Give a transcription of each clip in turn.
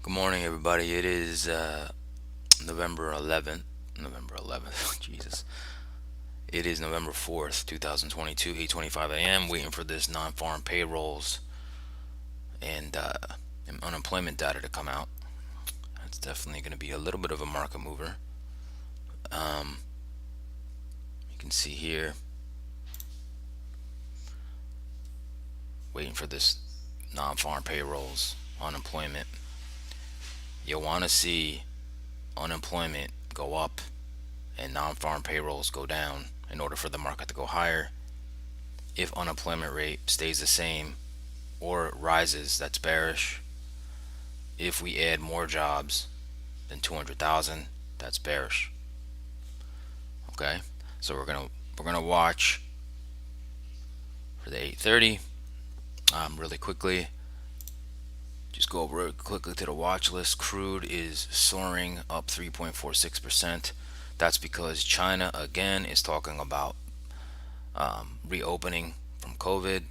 Good morning, everybody. It is November 11th. November 11th. Jesus. It is November 4th, 2022, 8:25 a.m. Waiting for this non-farm payrolls and unemployment data to come out. It's definitely going to be a little bit of a market mover. You can see here, waiting for this non-farm payrolls, unemployment. You'll want to see unemployment go up and non-farm payrolls go down in order for the market to go higher. If unemployment rate stays the same or rises, that's bearish. If we add more jobs than 200,000, that's bearish. Okay, so we're gonna watch for the 8:30. Really quickly, just go over it quickly to the watch list. Crude is soaring up 3.46%. That's because China again is talking about reopening from COVID.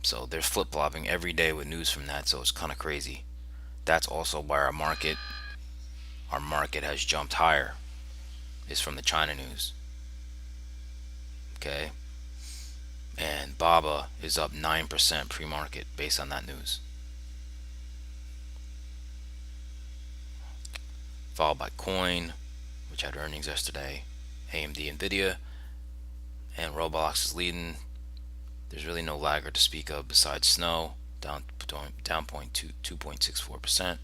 So they're flip flopping every day with news from that. So it's kind of crazy. That's also why our market has jumped higher. Is from the China news. Okay, and BABA is up 9% pre-market based on that news. Followed by Coin, which had earnings yesterday. AMD, Nvidia, and Roblox is leading. There's really no laggard to speak of besides Snow, down 2.64%.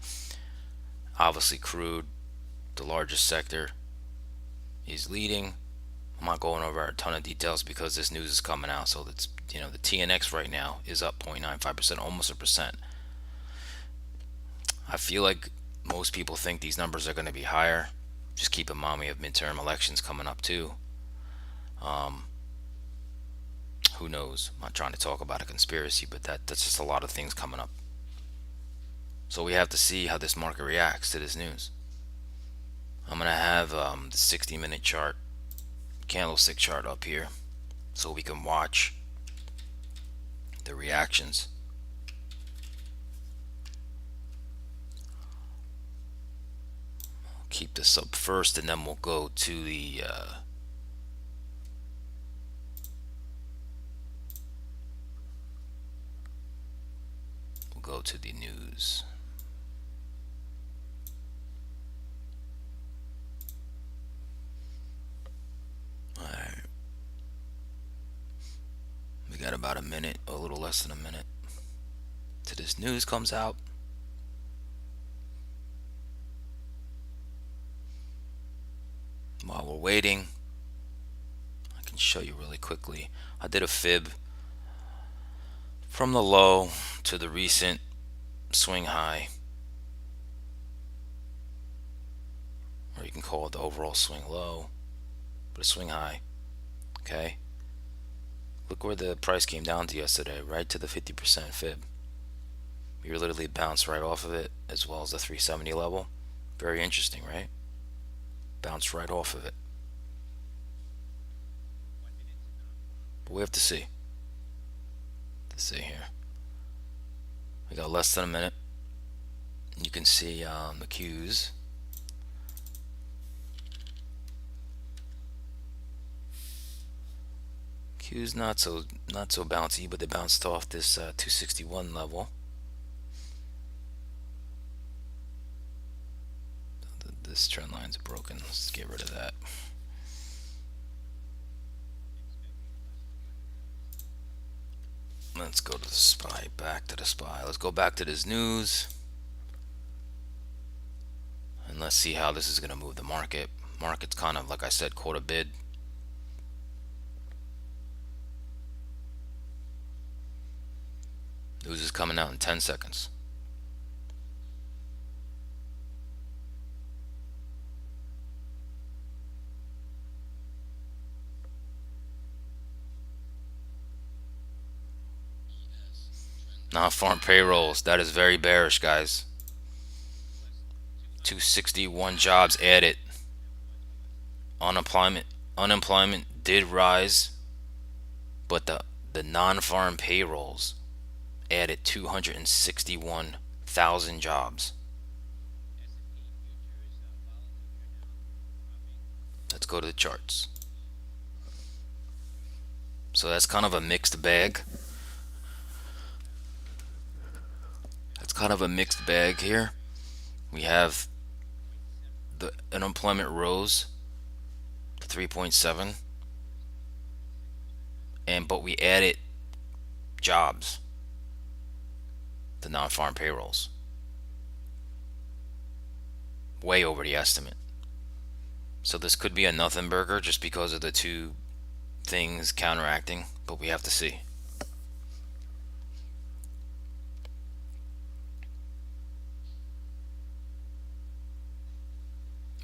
Obviously, crude, the largest sector, is leading. I'm not going over a ton of details because this news is coming out. So that's the TNX right now is up 0.95%, almost a percent. I feel like most people think these numbers are going to be higher. Just keep in mind we have midterm elections coming up too. Um, who knows? I'm not trying to talk about a conspiracy, but that's just a lot of things coming up. So we have to see how this market reacts to this news. I'm gonna have the 60-minute chart, candlestick chart up here, so we can watch the reactions. Keep this up first, and then we'll go to the news. All right, we got about a minute, a little less than a minute, till this news comes out. While we're waiting, I can show you really quickly. I did a fib from the low to the recent swing high, or you can call it the overall swing low, but a swing high. Okay, look where the price came down to yesterday, right to the 50% fib. We literally bounced right off of it, as well as the 370 level. Very interesting, right? Bounced right off of it. But we have to see. Here. We got less than a minute. You can see the Qs. Qs not so bouncy, but they bounced off this 261 level. This trend line's broken. Let's get rid of that. Let's go to the SPY. Back to the SPY. Let's go back to this news. And let's see how this is going to move the market. Market's kind of, like I said, caught a bid. News is coming out in 10 seconds. Non-farm payrolls. That is very bearish, guys. 261 jobs added. Unemployment did rise, but the non-farm payrolls added 261,000 jobs. Let's go to the charts. So that's kind of a mixed bag. That's kind of a mixed bag here. We have the unemployment rose to 3.7, and but we added jobs, the non-farm payrolls, way over the estimate. So this could be a nothing burger just because of the two things counteracting, but we have to see.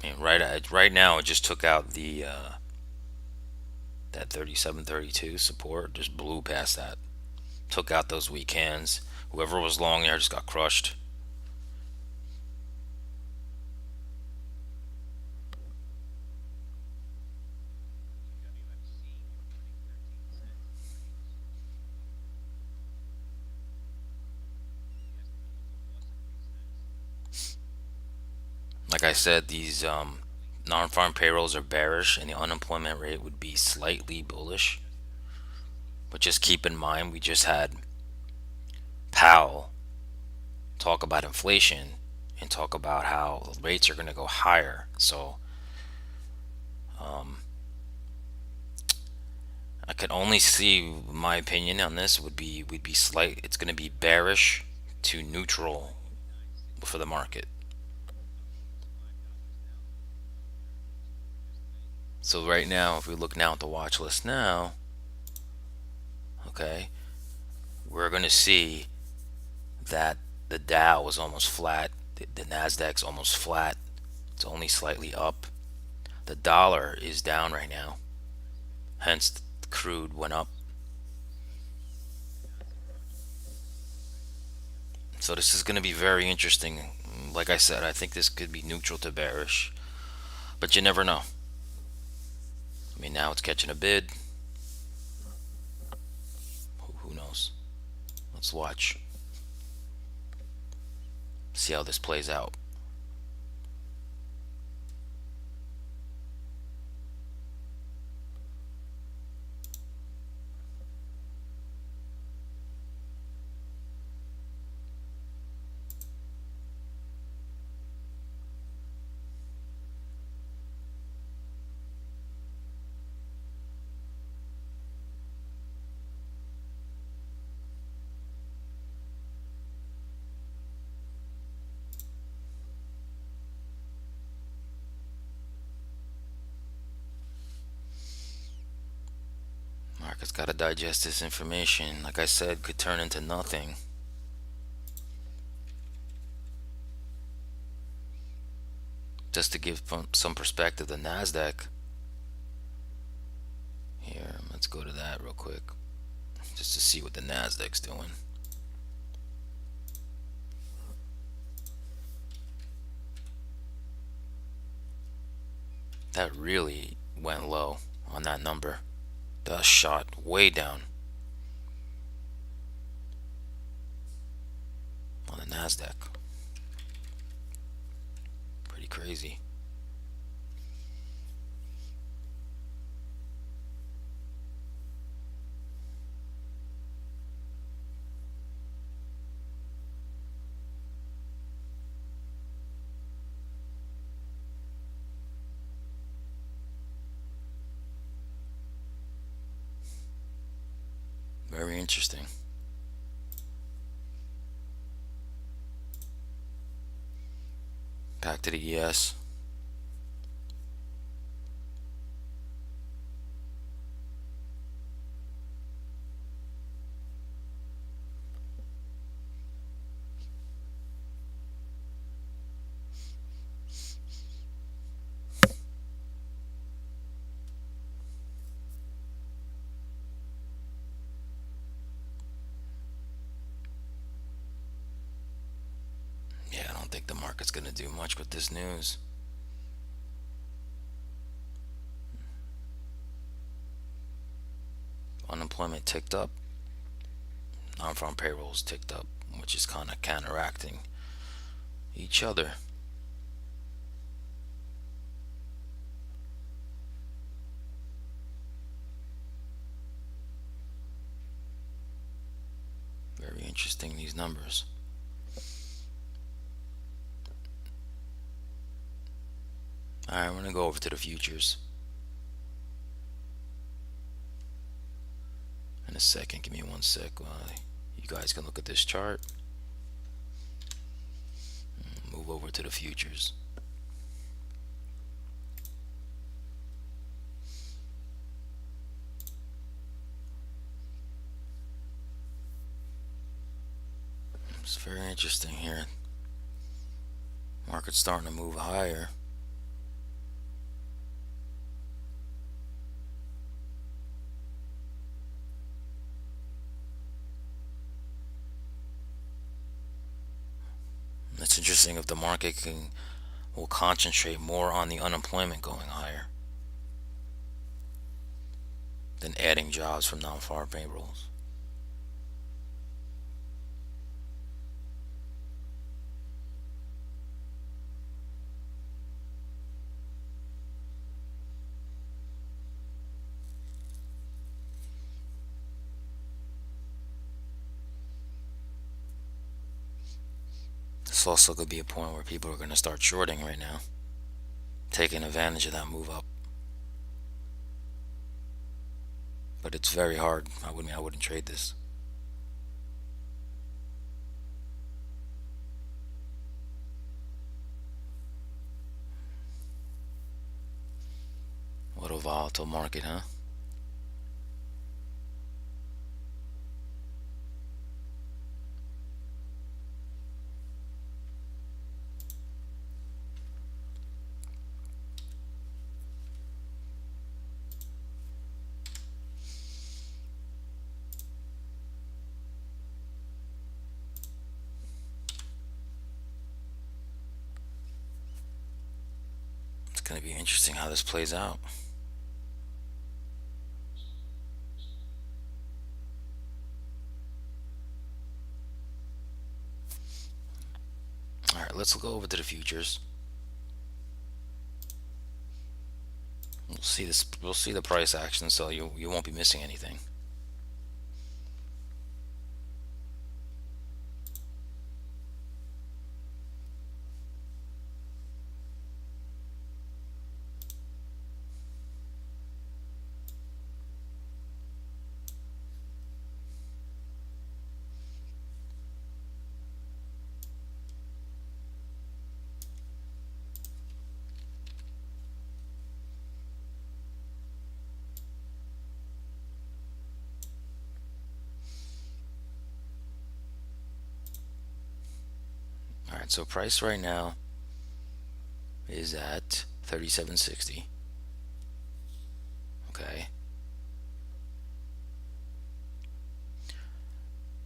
And right now, it just took out the that 37.32 support, just blew past that. Took out those weak hands. Whoever was long there just got crushed. Like I said, these non-farm payrolls are bearish, and the unemployment rate would be slightly bullish. But just keep in mind, we just had Powell talk about inflation and talk about how rates are going to go higher. So I could only see, my opinion on this would be slight. It's going to be bearish to neutral for the market. So right now, if we look now at the watch list now, okay, we're going to see that the Dow was almost flat. The Nasdaq's almost flat. It's only slightly up. The dollar is down right now. Hence, the crude went up. So this is going to be very interesting. Like I said, I think this could be neutral to bearish, but you never know. I mean, now it's catching a bid. Who knows? Let's watch. See how this plays out. Market's got to digest this information. Like I said, could turn into nothing. Just to give some perspective, the Nasdaq. Here, let's go to that real quick, just to see what the Nasdaq's doing. That really went low on that number. That shot way down on the Nasdaq. Pretty crazy. Very interesting. Back to the ES. Yeah, I don't think the market's going to do much with this news. Unemployment ticked up. Non-farm payrolls ticked up, which is kind of counteracting each other. interesting, these numbers. All right, we're gonna go over to the futures in a second. Give me one sec. You guys can look at this chart. Move over to the futures. It's very interesting here. Market's starting to move higher. It's interesting if the market will concentrate more on the unemployment going higher than adding jobs from non-farm payrolls. This also could be a point where people are going to start shorting right now, taking advantage of that move up. But it's very hard. I wouldn't trade this. What a volatile market, huh? It's going to be interesting how this plays out. All right, let's go over to the futures. We'll see this. We'll see the price action, so you won't be missing anything. All right, so price right now is at 37.60. Okay.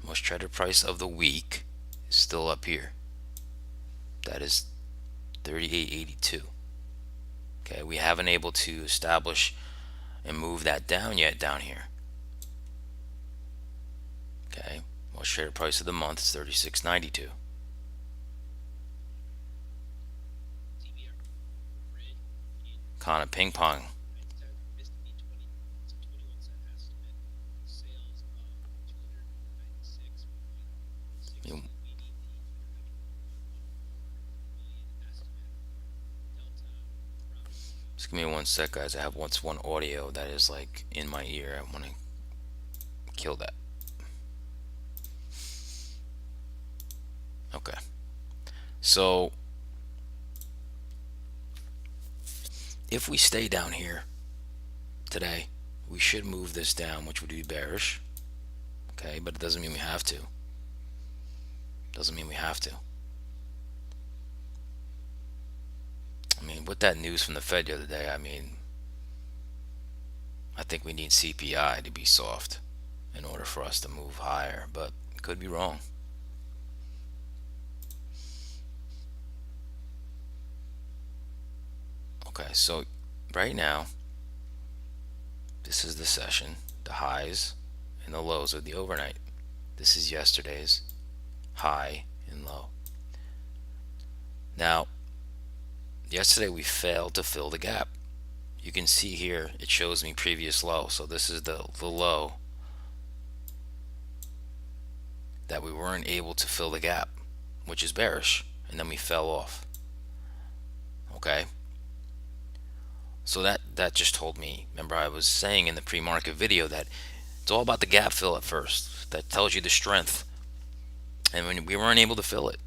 Most traded price of the week is still up here. That is 38.82. Okay, we haven't able to establish and move that down yet down here. Okay, most traded price of the month is 36.92. Kind of ping pong. You, just give me one sec, guys. I have one audio that is like in my ear. I want to kill that. Okay. So if we stay down here today, we should move this down, which would be bearish. Okay, but it doesn't mean we have to. Doesn't mean we have to. I mean, with that news from the Fed the other day, I think we need CPI to be soft in order for us to move higher, but could be wrong. Okay, so right now, this is the session, the highs and the lows of the overnight. This is yesterday's high and low. Now, yesterday we failed to fill the gap. You can see here it shows me previous low, so this is the low that we weren't able to fill the gap, which is bearish, and then we fell off. Okay, so that just told me, remember I was saying in the pre-market video that it's all about the gap fill at first. That tells you the strength, and when we weren't able to fill it,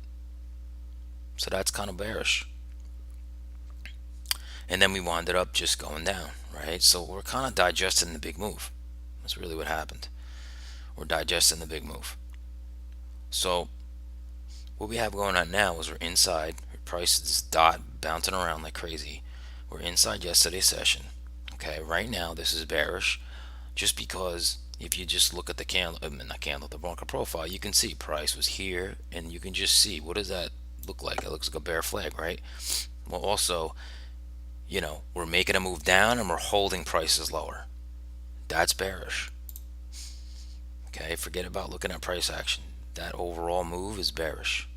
so that's kind of bearish. And then we wound up just going down, right? So we're kind of digesting the big move. That's really what happened. We're digesting the big move. So what we have going on now is we're inside. Price is bouncing around like crazy. We're inside yesterday's session. Okay, right now this is bearish, just because if you just look at the candle, not candle, the market profile, you can see price was here, and you can just see, what does that look like? It looks like a bear flag, right? Well, also, we're making a move down and we're holding prices lower. That's bearish. Okay, forget about looking at price action. That overall move is bearish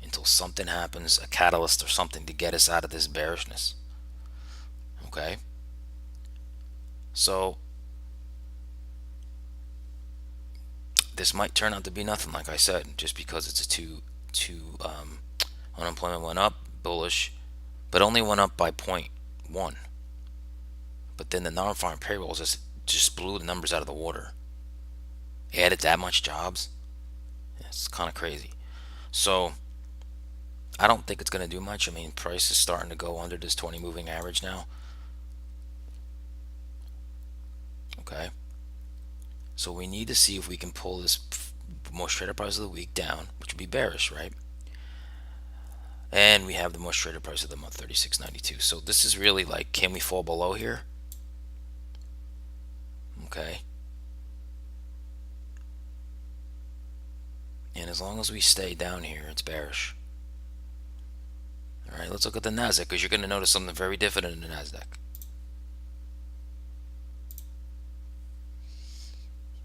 until something happens, a catalyst or something, to get us out of this bearishness. Okay, so this might turn out to be nothing, like I said, just because it's a unemployment went up, bullish, but only went up by 0.1. But then the non-farm payrolls just blew the numbers out of the water. Added that much jobs. It's kind of crazy. So I don't think it's going to do much. I mean, price is starting to go under this 20 moving average now. Okay, so we need to see if we can pull this most traded price of the week down, which would be bearish, right? And we have the most traded price of the month, 36.92. So this is really like, can we fall below here? Okay, and as long as we stay down here, it's bearish. All right, let's look at the Nasdaq, because you're going to notice something very different in the Nasdaq.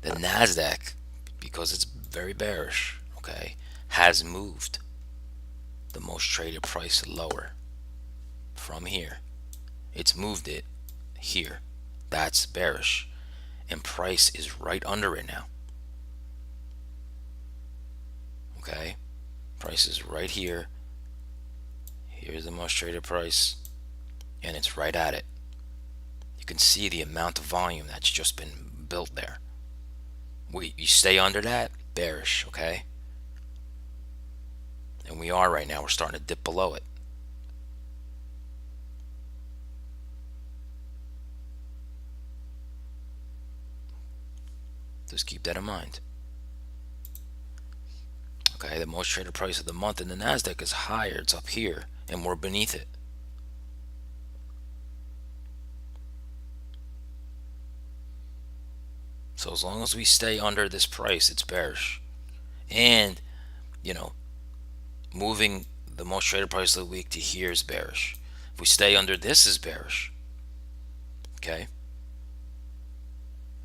The Nasdaq, because it's very bearish, okay, has moved the most traded price lower from here. It's moved it here. That's bearish, and price is right under it now. Okay, price is right here. Here's the most traded price, and it's right at it. You can see the amount of volume that's just been built there. You stay under that, bearish. Okay, and we are right now. We're starting to dip below it. Just keep that in mind. Okay, the most traded price of the month in the Nasdaq is higher. It's up here, and we're beneath it. So as long as we stay under this price, it's bearish. And moving the most traded price of the week to here is bearish. If we stay under this, is bearish. Okay,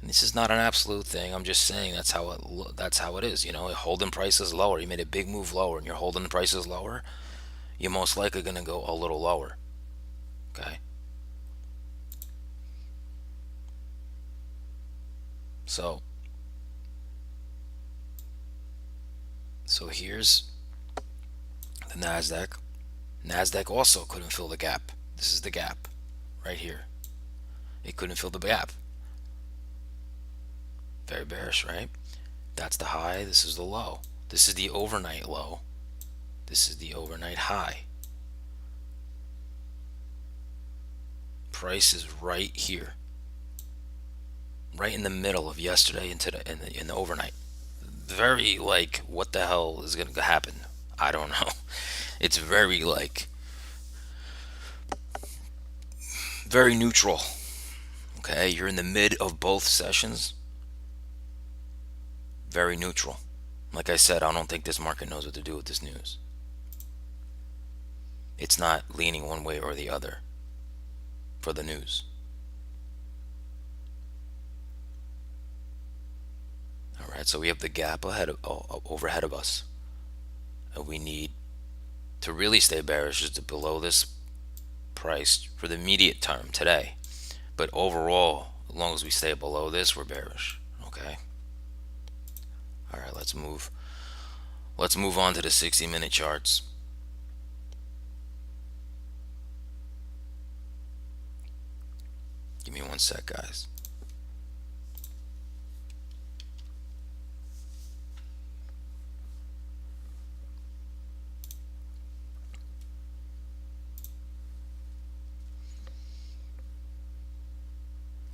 and this is not an absolute thing. I'm just saying that's how it is. Holding prices lower. You made a big move lower, and you're holding the prices lower. You're most likely going to go a little lower. Okay, so here's the Nasdaq. Nasdaq also couldn't fill the gap. This is the gap right here. It couldn't fill the gap. Very bearish, right? That's the high. This is the low. This is the overnight low. This is the overnight high. Price is right here, right in the middle of yesterday into in the overnight. Very like, what the hell is going to happen? I don't know. It's very very neutral. Okay, you're in the mid of both sessions. Very neutral. Like I said, I don't think this market knows what to do with this news. It's not leaning one way or the other for the news. All right, so we have the gap overhead of us, and we need to really stay bearish is to below this price for the immediate term today. But overall, as long as we stay below this, we're bearish. Okay. All right, let's move Let's move on to the 60-minute charts. Give me one sec, guys.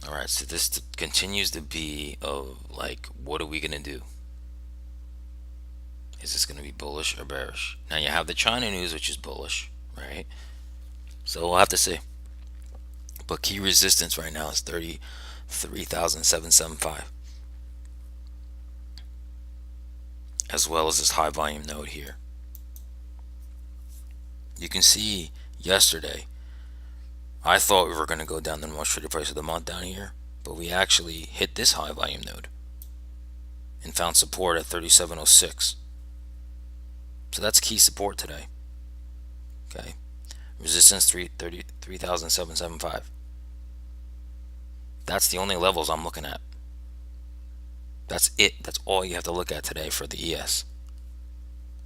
All right, so this continues to be of like, what are we gonna do? Is this gonna be bullish or bearish? Now you have the China news, which is bullish, right? So we'll have to see. But key resistance right now is 33,775, as well as this high volume node here. You can see yesterday, I thought we were going to go down the most traded price of the month down here, but we actually hit this high volume node and found support at 3706. So that's key support today. Okay, resistance 33,775. That's the only levels I'm looking at. That's it. That's all you have to look at today for the ES.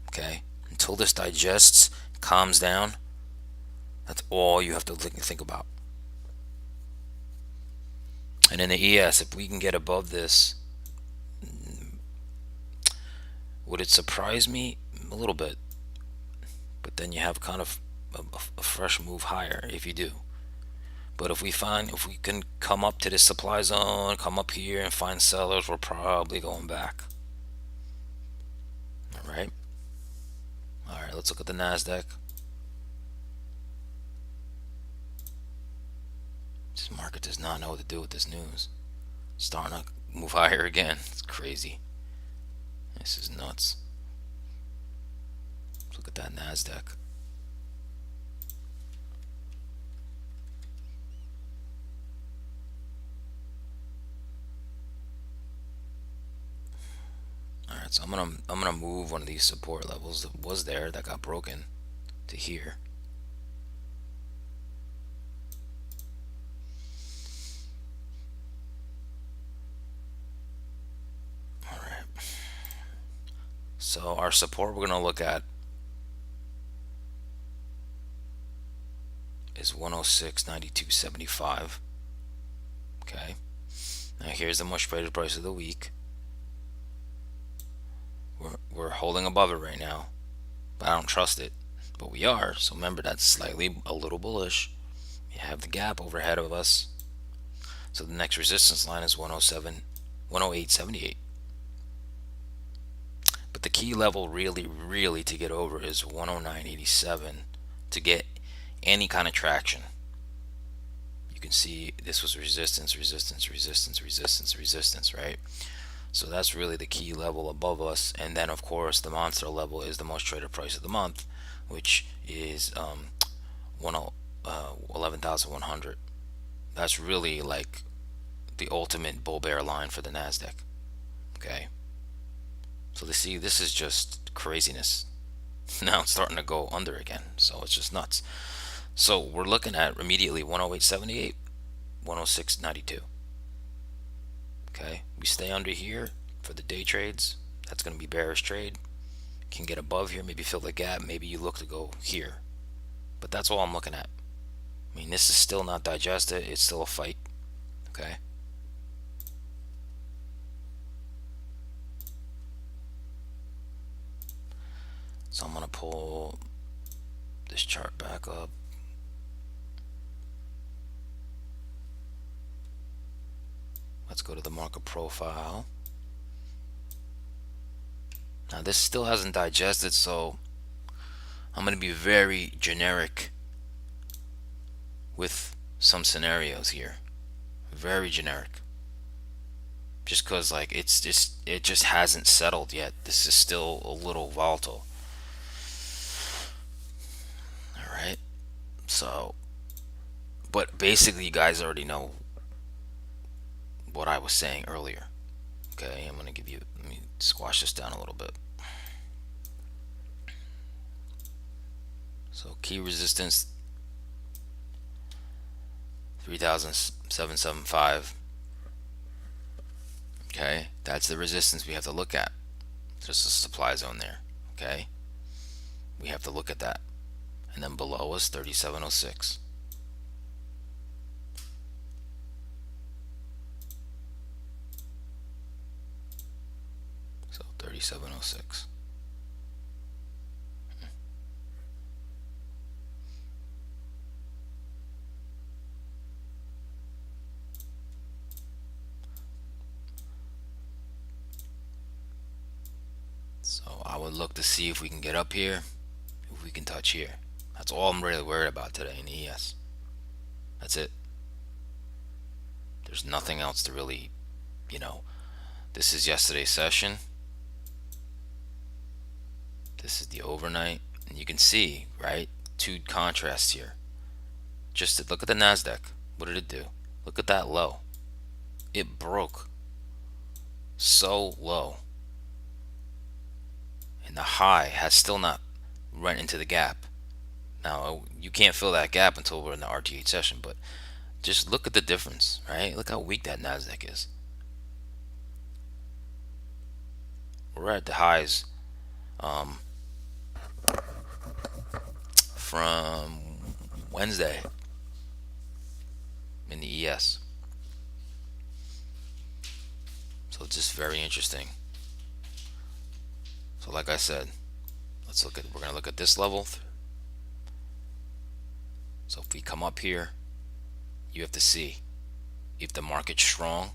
Okay, until this digests, calms down, that's all you have to think about. And in the ES, if we can get above this, would it surprise me? A little bit. But then you have kind of a fresh move higher if you do. But if we can come up to this supply zone, come up here and find sellers, we're probably going back. All right. All right, let's look at the NASDAQ. This market does not know what to do with this news. It's starting to move higher again. It's crazy. This is nuts. Let's look at that NASDAQ. All right, so I'm gonna move one of these support levels that was there that got broken to here. All right. So our support we're gonna look at is 106.9275. Okay. Now here's the most traded price of the week. We're holding above it right now, but I don't trust it. But we are. So remember, that's slightly a little bullish. You have the gap overhead of us. So the next resistance line is 108.78. But the key level really to get over is 109.87 to get any kind of traction. You can see this was resistance, right? So that's really the key level above us. And then of course the monster level is the most traded price of the month, which is 11,100. That's really like the ultimate bull bear line for the NASDAQ. Okay, so this is just craziness. Now it's starting to go under again, so it's just nuts. So we're looking at immediately 108.78, 106.92. Okay, we stay under here for the day trades. That's going to be bearish trade. Can get above here, maybe fill the gap, maybe you look to go here. But that's all I'm looking at. I mean, this is still not digested. It's still a fight. Okay. So I'm going to pull this chart back up. Let's go to the market profile. Now this still hasn't digested, so I'm going to be very generic with some scenarios here. Very generic. Just because like it just hasn't settled yet. This is still a little volatile. Alright. So, but basically you guys already know what I was saying earlier. Okay, I'm gonna give you, let me squash this down a little bit. So key resistance 3,775. Okay, that's the resistance we have to look at. There's a supply zone there. Okay, we have to look at that. And then below us 3706. So 3706. So I would look to see if we can get up here, if we can touch here. That's all I'm really worried about today in the ES. That's it. There's nothing else to really, you know, this is yesterday's session. This is the overnight. And you can see, right? Two contrasts here. Just look at the NASDAQ. What did it do? Look at that low. It broke so low. And the high has still not run into the gap. Now, you can't fill that gap until we're in the RTH session, but just look at the difference, right? Look how weak that NASDAQ is. We're at the highs from Wednesday in the ES. So it's just very interesting. So like I said, we're going to look at this level. So if we come up here, you have to see if the market's strong,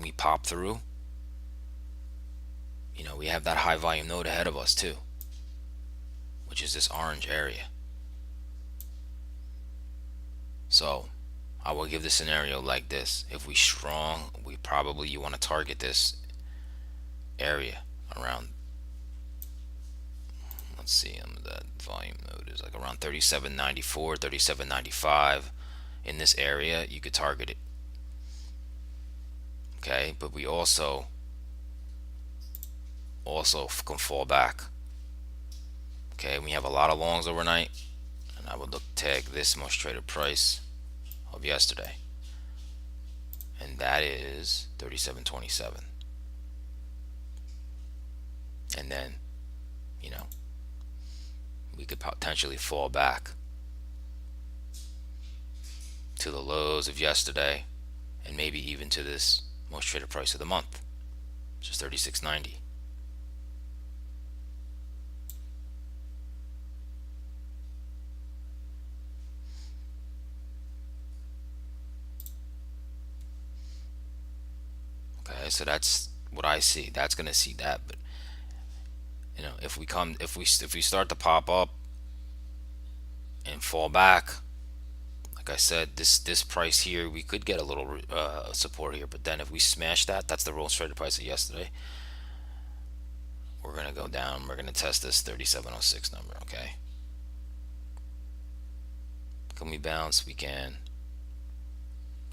we pop through, we have that high volume node ahead of us too, which is this orange area. So I will give the scenario like this. If we strong, you want to target this area around, let's see, that volume node is like around 37.94, 37.95. In this area, you could target it. Okay, but we also can fall back. Okay, we have a lot of longs overnight, and I would look tag this most traded price of yesterday, and that is 37.27. And then we could potentially fall back to the lows of yesterday, and maybe even to this most traded price of the month, which is 36.90. Okay, so that's what I see. That's going to see that. But if we start to pop up and fall back, like I said, this price here, we could get a little support here. But then if we smash that, that's the roll traded price of yesterday. We're going to go down. We're going to test this 3706 number. Okay. Can we bounce? We can.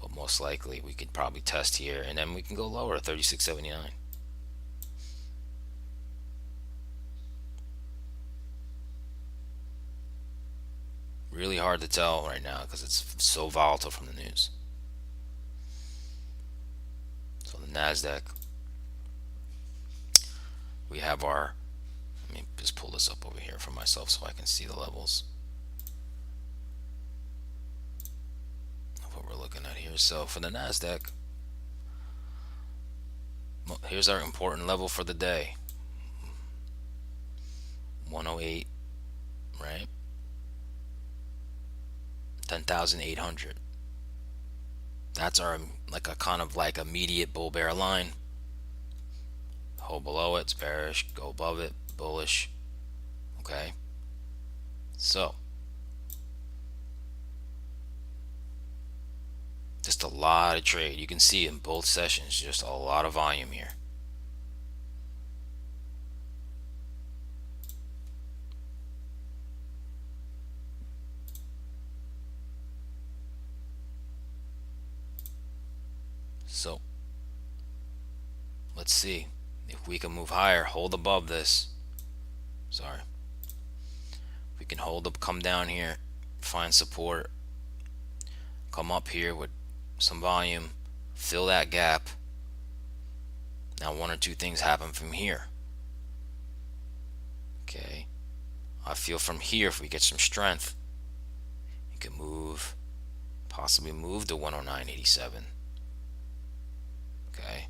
But most likely we could probably test here, and then we can go lower at 36.79. Really hard to tell right now because it's so volatile from the news. So the NASDAQ, we have our, let me just pull this up over here for myself so I can see the levels of what we're looking at here. So for the NASDAQ, here's our important level for the day. 108, right? 10,800. That's our like a kind of like immediate bull bear line. Hold below it, it's bearish. Go above it, bullish. Okay. So just a lot of trade. You can see in both sessions, just a lot of volume here. So let's see if we can move higher, hold above this. Sorry. We can hold up, come down here, find support, come up here with some volume, fill that gap. Now one or two things happen from here. I feel from here, if we get some strength, you can move, possibly move to 109.87. Okay,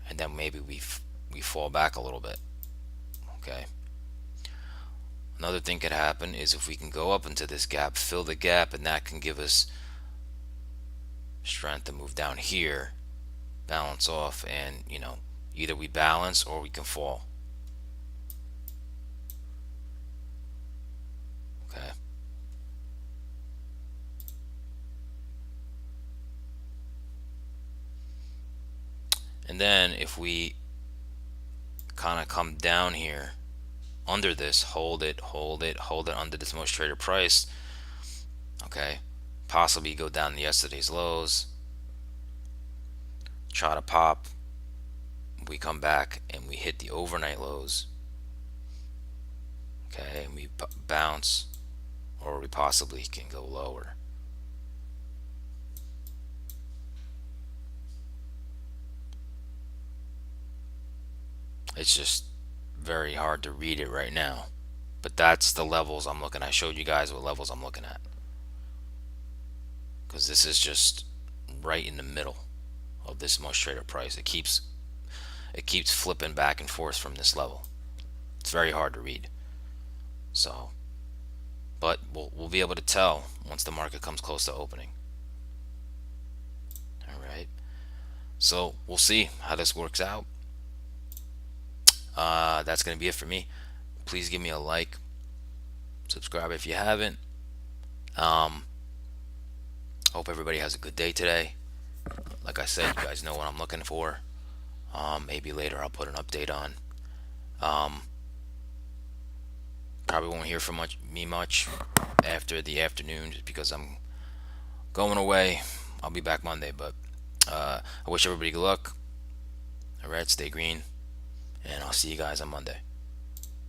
and then maybe we fall back a little bit. Okay. Another thing could happen is if we can go up into this gap, fill the gap, and that can give us strength to move down here, balance off, and either we balance or we can fall. Okay. And then if we kind of come down here under this, hold it, hold it, hold it under this most traded price. Okay. Possibly go down to yesterday's lows, try to pop. We come back and we hit the overnight lows. Okay, and we bounce, or we possibly can go lower. It's just very hard to read it right now, but that's the levels I'm looking at. I showed you guys what levels I'm looking at, because this is just right in the middle of this most traded price. It keeps flipping back and forth from this level. It's very hard to read. So, but we'll be able to tell once the market comes close to opening. All right. So we'll see how this works out. That's gonna be it for me. Please give me a like, subscribe if you haven't. Um, Hope everybody has a good day today. Like I said, you guys know what I'm looking for. Maybe later I'll put an update on. Um, Probably won't hear from me much after the afternoon, just because I'm going away. I'll be back Monday, but I wish everybody good luck. All right, stay green, and I'll see you guys on Monday.